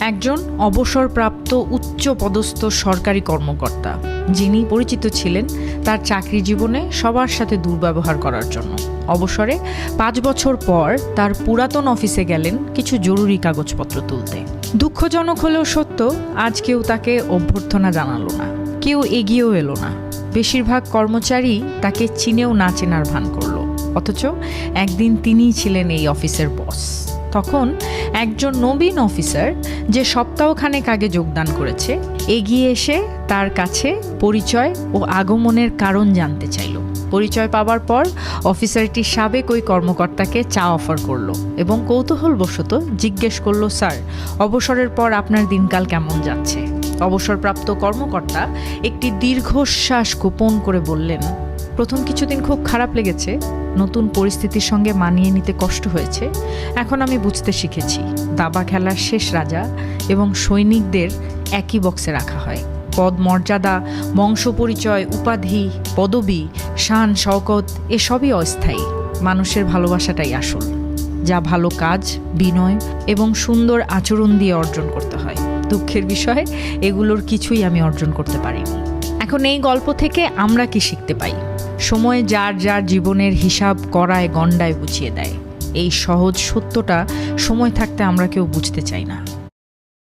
একজন অবসরপ্রাপ্ত উচ্চপদস্থ সরকারি কর্মকর্তা, যিনি পরিচিত ছিলেন তার চাকরি জীবনে সবার সাথে দুর্ব্যবহার করার জন্য। অবসরে 5 বছর পর তার পুরাতন অফিসে গেলেন কিছু জরুরি কাগজপত্র তুলতে। দুঃখজনক হলেও সত্য, আজ কেউ তাকে অভ্যর্থনা জানালো না, কেউ এগিয়েও এলো না। বেশিরভাগ কর্মচারী তাকে চিনেও না চেনার ভান করলো, অথচ একদিন তিনিই ছিলেন এই অফিসের বস। তখন একজন নবীন অফিসার, যে সপ্তাহখানেক আগে যোগদান করেছে, এগিয়ে এসে তার কাছে পরিচয় ও আগমনের কারণ জানতে চাইল। পরিচয় পাবার পর অফিসারটি সাবেক ওই কর্মকর্তাকে চা অফার করলো এবং কৌতূহলবশত জিজ্ঞেস করলো, স্যার, অবসরের পর আপনার দিনকাল কেমন যাচ্ছে? অবসরপ্রাপ্ত কর্মকর্তা একটি দীর্ঘশ্বাস গোপন করে বললেন, প্রথম কিছুদিন খুব খারাপ লেগেছে, নতুন পরিস্থিতির সঙ্গে মানিয়ে নিতে কষ্ট হয়েছে। এখন আমি বুঝতে শিখেছি, দাবা খেলার শেষ রাজা এবং সৈনিকদের একই বক্সে রাখা হয়। পদ মর্যাদা, বংশ পরিচয়, উপাধি, পদবি, শান শওকত এসবই অস্থায়ী। মানুষের ভালোবাসাটাই আসল, যা ভালো কাজ, বিনয় এবং সুন্দর আচরণ দিয়ে অর্জন করতে হয়। দুঃখের বিষয়, এগুলোর কিছুই আমি অর্জন করতে পারিনি। এখন এই গল্প থেকে আমরা কি শিখতে পাই? সময় যার যার জীবনের হিসাব করায় গণ্ডায় বুঝিয়ে দেয়। এই সহজ সত্যটা সময় থাকতে আমরা কেউ বুঝতে চাই না।